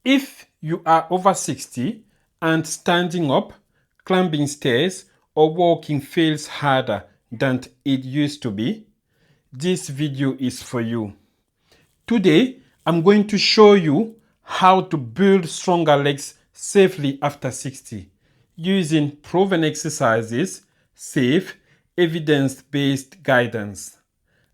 If you are over 60 and standing up, climbing stairs, or walking feels harder than it used to be, this video is for you. Today, I'm going to show you how to build stronger legs safely after 60 using proven exercises, safe, evidence-based guidance,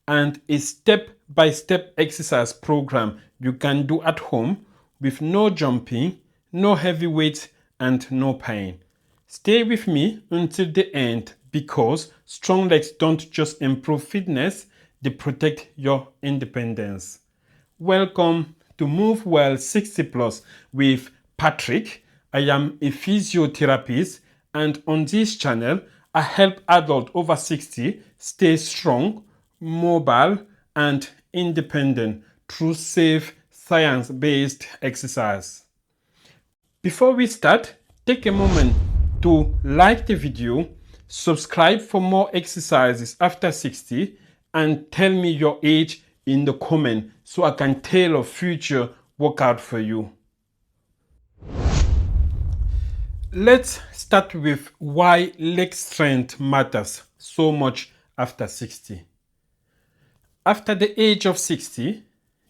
and a step-by-step exercise program you can do at home with no jumping, no heavy weight, and no pain. Stay with me until the end because strong legs don't just improve fitness, they protect your independence. Welcome to Move Well 60 Plus with Patrick. I am a physiotherapist, and on this channel, I help adults over 60 stay strong, mobile, and independent through safe, science-based exercise. Before we start, take a moment to like the video, subscribe for more exercises after 60, and tell me your age in the comment so I can tailor future workout for you. Let's start with why leg strength matters so much after 60. After the age of 60,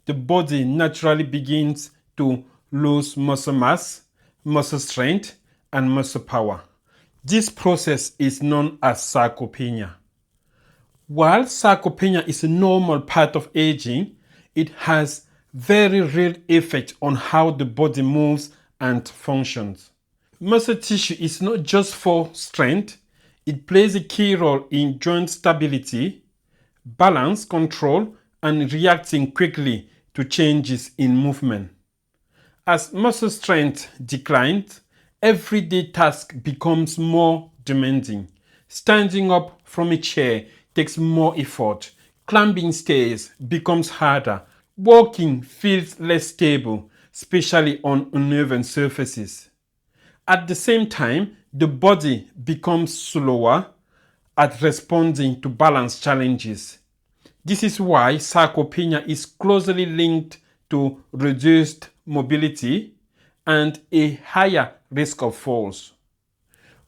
the body naturally begins to lose muscle mass, muscle strength, and muscle power. This process is known as sarcopenia. While sarcopenia is a normal part of aging, it has very real effect on how the body moves and functions. Muscle tissue is not just for strength, it plays a key role in joint stability, balance control, and reacting quickly to changes in movement. As muscle strength declines, everyday task becomes more demanding. Standing up from a chair takes more effort. Climbing stairs becomes harder. Walking feels less stable, especially on uneven surfaces. At the same time, the body becomes slower at responding to balance challenges. This is why sarcopenia is closely linked to reduced mobility and a higher risk of falls.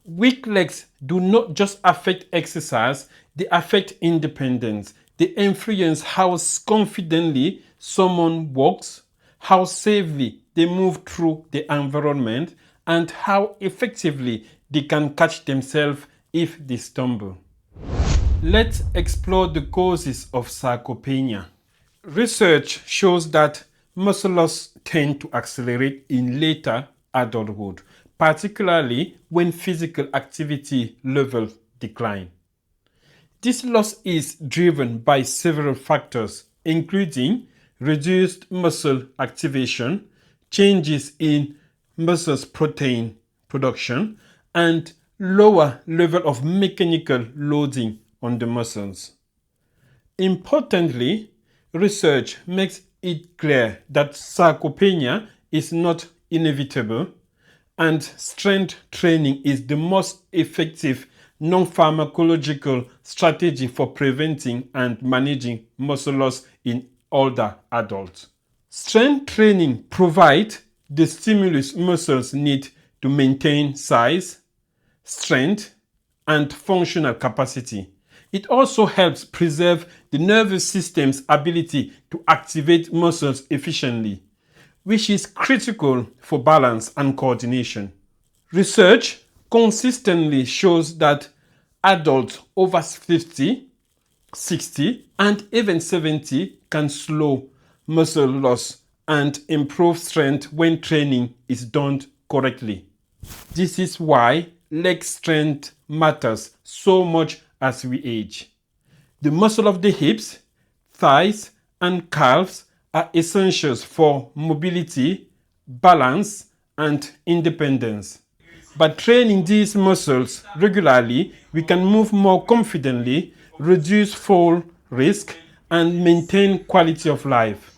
Weak legs do not just affect exercise, they affect independence. They influence how confidently someone walks, how safely they move through the environment, and how effectively they can catch themselves if they stumble. Let's explore the causes of sarcopenia. Research shows that muscle loss tends to accelerate in later adulthood, particularly when physical activity levels decline. This loss is driven by several factors, including reduced muscle activation, changes in muscle protein production, and lower level of mechanical loading on the muscles. Importantly, research makes it clear that sarcopenia is not inevitable, and strength training is the most effective non-pharmacological strategy for preventing and managing muscle loss in older adults. Strength training provides the stimulus muscles need to maintain size, strength, and functional capacity. It also helps preserve the nervous system's ability to activate muscles efficiently, which is critical for balance and coordination. Research consistently shows that adults over 50, 60, and even 70 can slow muscle loss and improve strength when training is done correctly. This is why leg strength matters so much as we age. The muscle of the hips, thighs, and calves are essentials for mobility, balance, and independence. By training these muscles regularly, we can move more confidently, reduce fall risk, and maintain quality of life.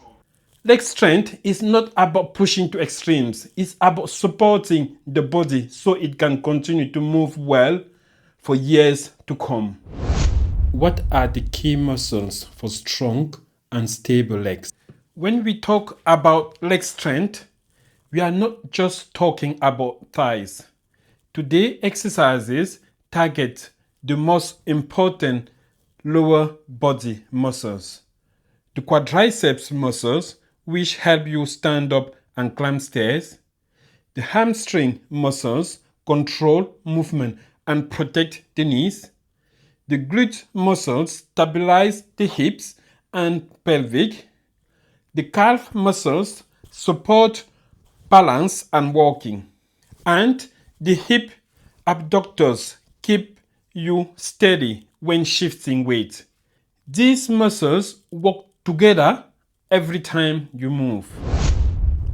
Leg strength is not about pushing to extremes. It's about supporting the body so it can continue to move well for years to come. What are the key muscles for strong and stable legs? When we talk about leg strength, We are not just talking about thighs. Today exercises target the most important lower body muscles. The quadriceps muscles, which help you stand up and climb stairs. The hamstring muscles control movement and protect the knees. The glute muscles stabilize the hips and pelvic. The calf muscles support balance and walking. And the hip abductors keep you steady when shifting weight. These muscles work together every time you move.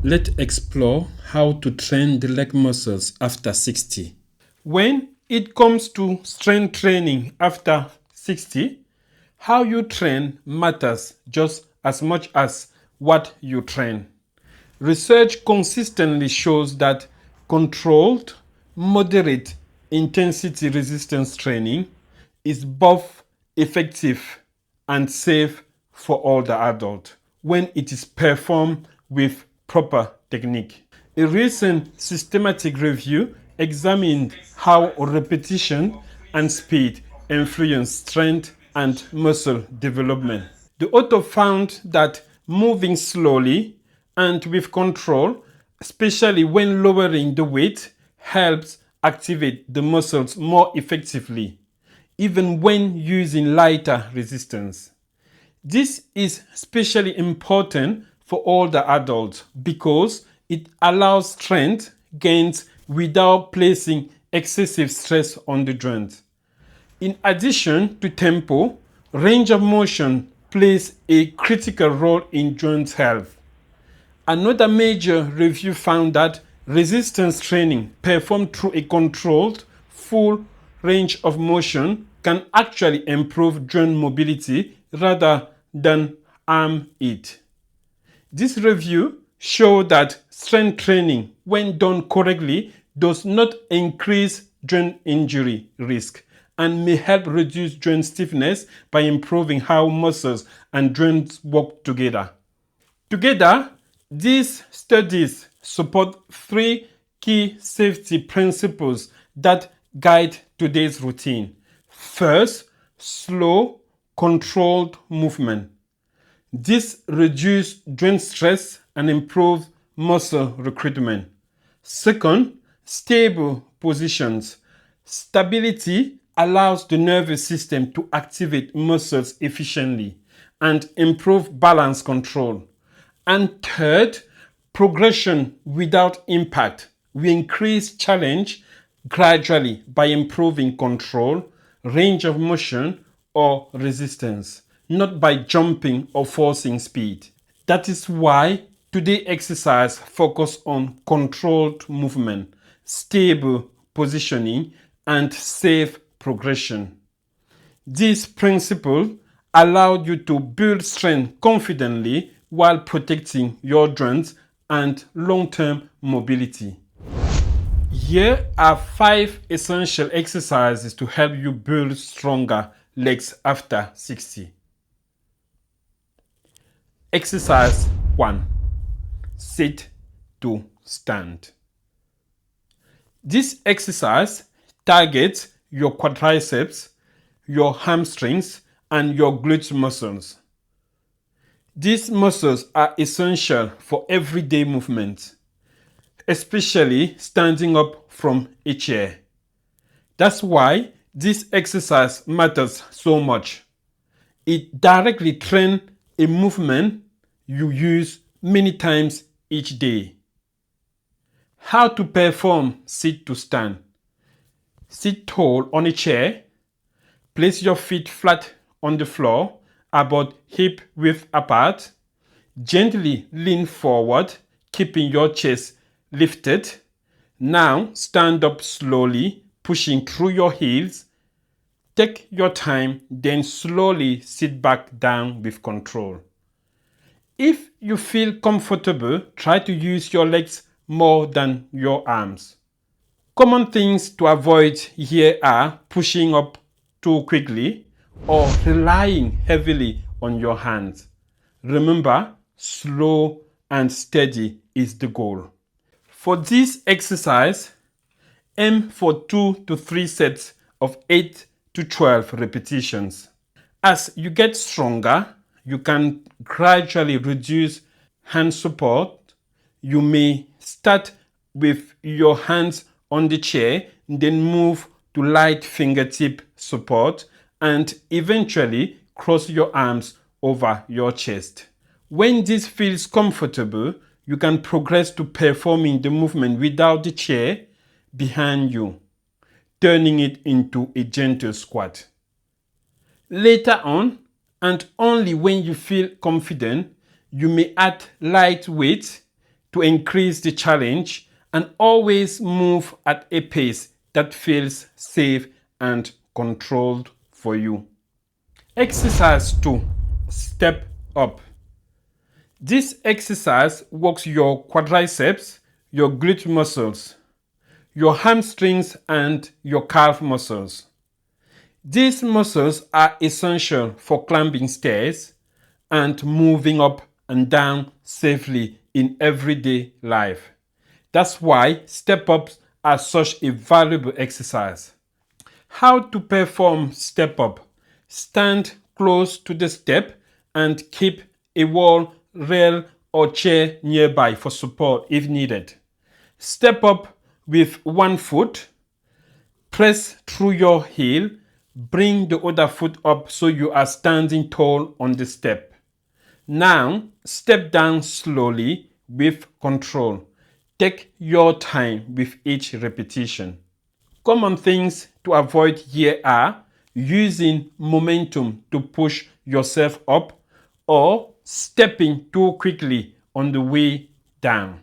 Let's explore how to train the leg muscles after 60. When it comes to strength training after 60, how you train matters just as much as what you train. Research consistently shows that controlled, moderate intensity resistance training is both effective and safe for older adults when it is performed with proper technique. A recent systematic review examined how repetition and speed influence strength and muscle development. The author found that moving slowly and with control, especially when lowering the weight, helps activate the muscles more effectively, even when using lighter resistance. This is especially important for older adults because it allows strength gains without placing excessive stress on the joint. In addition to tempo, range of motion plays a critical role in joint health. Another major review found that resistance training performed through a controlled, full range of motion can actually improve joint mobility rather than harm it. This review showed that strength training, when done correctly, does not increase joint injury risk and may help reduce joint stiffness by improving how muscles and joints work together. Together, these studies support three key safety principles that guide today's routine. First, slow, controlled movement. This reduces joint stress and improves muscle recruitment. Second, stable positions. Stability allows the nervous system to activate muscles efficiently and improve balance control. And third, progression without impact. We increase challenge gradually by improving control, range of motion, or resistance, not by jumping or forcing speed. That is why today exercise focus on controlled movement, stable positioning, and safe progression. This principle allowed you to build strength confidently while protecting your joints and long-term mobility. Here are 5 essential exercises to help you build stronger legs after 60. Exercise 1. Sit to stand. This exercise targets your quadriceps, your hamstrings, and your glute muscles. These muscles are essential for everyday movement, especially standing up from a chair. That's why this exercise matters so much. It directly trains a movement you use many times each day. How to perform sit to stand. Sit tall on a chair. Place your feet flat on the floor, about hip width apart. Gently lean forward, keeping your chest lifted. Now stand up slowly, pushing through your heels. Take your time, then slowly sit back down with control. If you feel comfortable, try to use your legs more than your arms. Common things to avoid here are pushing up too quickly or relying heavily on your hands. Remember, slow and steady is the goal. For this exercise, aim for 2 to 3 sets of 8 to 12 repetitions. As you get stronger, you can gradually reduce hand support. You may start with your hands on the chair, then move to light fingertip support, and eventually cross your arms over your chest. When this feels comfortable, you can progress to performing the movement without the chair behind you, turning it into a gentle squat. Later on, and only when you feel confident, you may add light weight to increase the challenge, and always move at a pace that feels safe and controlled for you. Exercise 2. Step up. This exercise works your quadriceps, your glute muscles, your hamstrings, and your calf muscles. These muscles are essential for climbing stairs and moving up and down safely in everyday life. That's why step-ups are such a valuable exercise. How to perform step-up? Stand close to the step and keep a wall, rail, or chair nearby for support if needed. Step up with one foot. Press through your heel. Bring the other foot up so you are standing tall on the step. Now, step down slowly with control. Take your time with each repetition. Common things to avoid here are using momentum to push yourself up or stepping too quickly on the way down.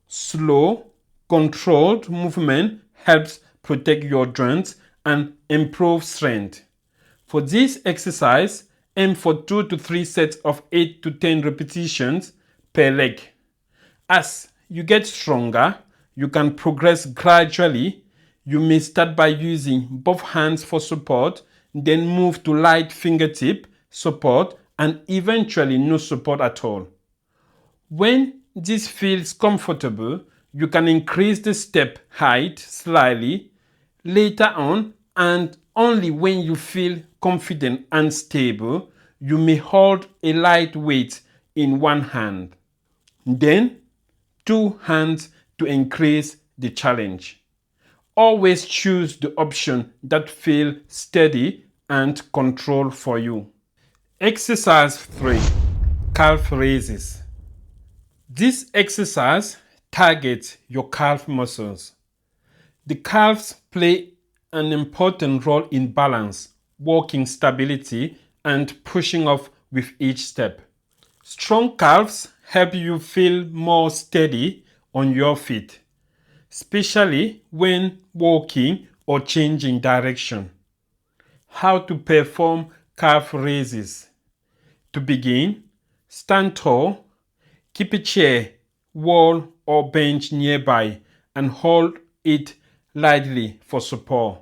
Slow, controlled movement helps protect your joints and improve strength. For this exercise, aim for 2 to 3 sets of 8 to 10 repetitions per leg. As you get stronger, you can progress gradually. You may start by using both hands for support, then move to light fingertip support, and eventually no support at all. When this feels comfortable, you can increase the step height slightly later on, and only when you feel confident and stable, you may hold a light weight in one hand. Then, two hands to increase the challenge. Always choose the option that feels steady and controlled for you. Exercise 3. Calf raises. This exercise targets your calf muscles. The calves play an important role in balance, walking stability, and pushing off with each step. Strong calves help you feel more steady on your feet, especially when walking or changing direction. How to perform calf raises? To begin, stand tall, keep a chair, wall, or bench nearby and hold it lightly for support.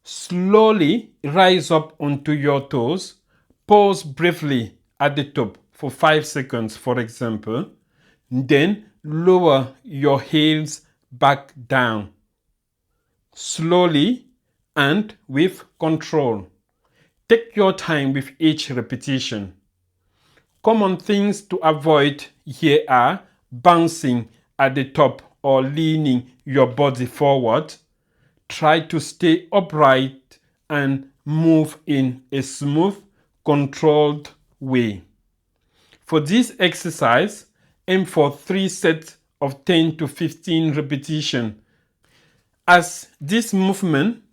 Slowly rise up onto your toes. Pause briefly at the top for 5 seconds, for example. Then lower your heels back down. Slowly and with control. Take your time with each repetition. Common things to avoid here are bouncing at the top or leaning your body forward. Try to stay upright and move in a smooth, controlled way. For this exercise, aim for 3 sets of 10 to 15 repetitions. As this movement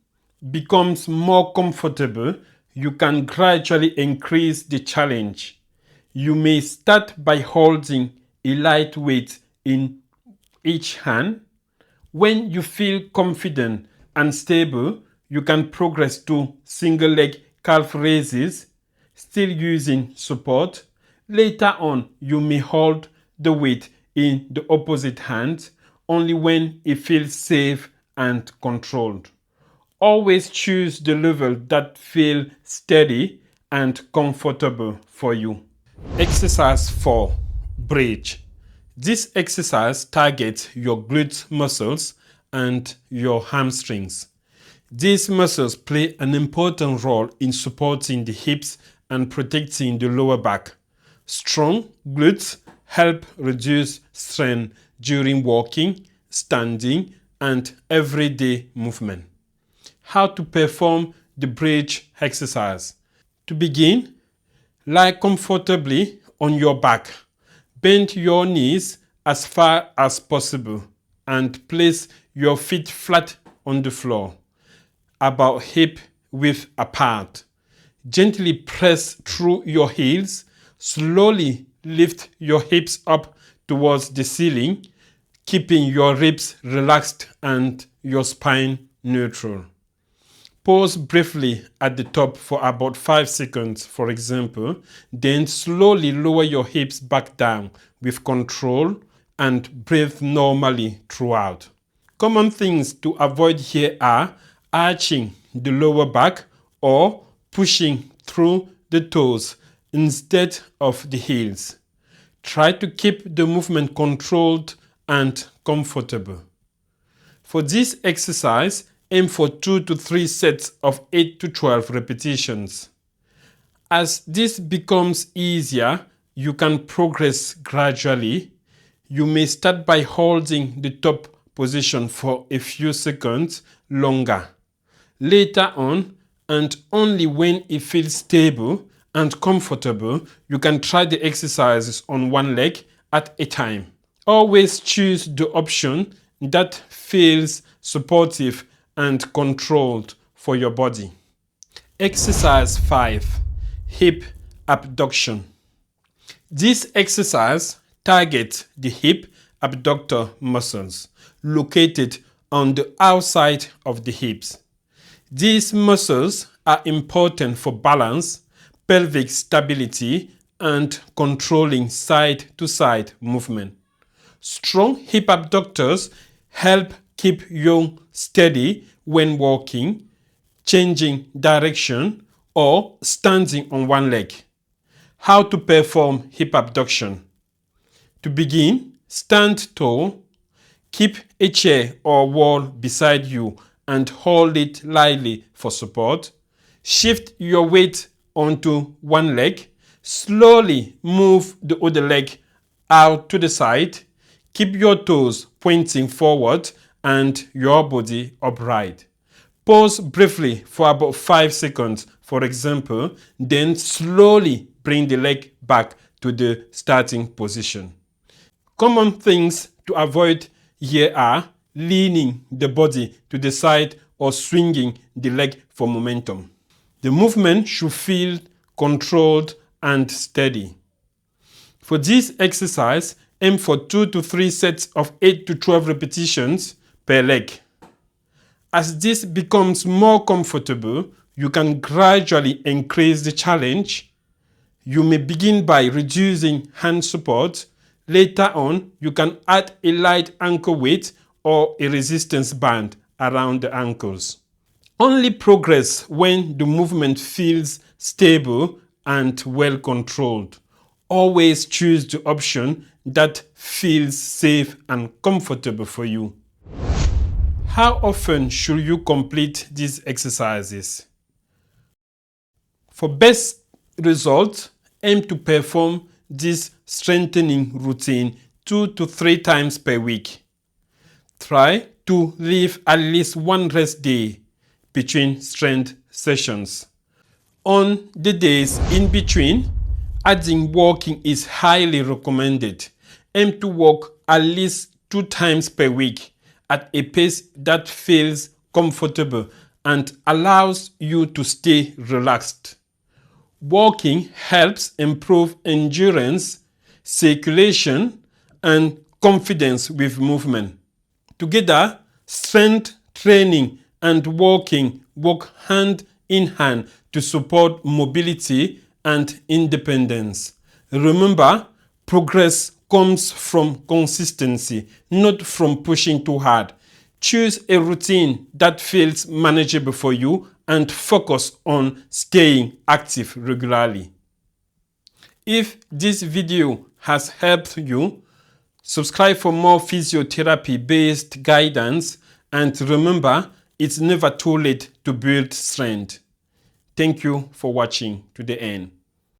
becomes more comfortable, you can gradually increase the challenge. You may start by holding a light weight in each hand. When you feel confident and stable, you can progress to single leg calf raises, still using support. Later on, you may hold the weight in the opposite hand, only when it feels safe and controlled. Always choose the level that feels steady and comfortable for you. Exercise 4. Bridge. This exercise targets your glute muscles and your hamstrings. These muscles play an important role in supporting the hips and protecting the lower back. Strong glutes help reduce strain during walking, standing, and everyday movement. How to perform the bridge exercise. To begin, lie comfortably on your back. Bend your knees as far as possible and place your feet flat on the floor, about hip width apart. Gently press through your heels. Slowly lift your hips up towards the ceiling, keeping your ribs relaxed and your spine neutral. Pause briefly at the top for about 5 seconds, for example, then slowly lower your hips back down with control and breathe normally throughout. Common things to avoid here are arching the lower back or pushing through the toes instead of the heels. Try to keep the movement controlled and comfortable. For this exercise, aim for 2 to 3 sets of 8 to 12 repetitions. As this becomes easier, you can progress gradually. You may start by holding the top position for a few seconds longer. Later on, and only when it feels stable and comfortable, you can try the exercises on one leg at a time. Always choose the option that feels supportive and controlled for your body. Exercise 5. Hip Abduction. This exercise targets the hip abductor muscles located on the outside of the hips. These muscles are important for balance, pelvic stability, and controlling side-to-side movement. Strong hip abductors help keep you steady when walking, changing direction, or standing on one leg. How to perform hip abduction. To begin, stand tall. Keep a chair or wall beside you and hold it lightly for support. Shift your weight onto one leg. Slowly move the other leg out to the side. Keep your toes pointing forward and your body upright. Pause briefly for about 5 seconds, for example, then slowly bring the leg back to the starting position. Common things to avoid here are leaning the body to the side or swinging the leg for momentum. The movement should feel controlled and steady. For this exercise, aim for 2 to 3 sets of 8 to 12 repetitions per leg. As this becomes more comfortable, you can gradually increase the challenge. You may begin by reducing hand support. Later on, you can add a light ankle weight or a resistance band around the ankles. Only progress when the movement feels stable and well controlled. Always choose the option that feels safe and comfortable for you. How often should you complete these exercises? For best results, aim to perform this strengthening routine 2 to 3 times per week. Try to leave at least one rest day between strength sessions. On the days in between, adding walking is highly recommended. Aim to walk at least 2 times per week at a pace that feels comfortable and allows you to stay relaxed. Walking helps improve endurance, circulation, and confidence with movement. Together, strength training and walking work hand in hand to support mobility and independence. Remember, progress comes from consistency, not from pushing too hard. Choose a routine that feels manageable for you and focus on staying active regularly. If this video has helped you, Subscribe for more physiotherapy-based guidance, and remember, it's never too late to build strength. Thank you for watching to the end.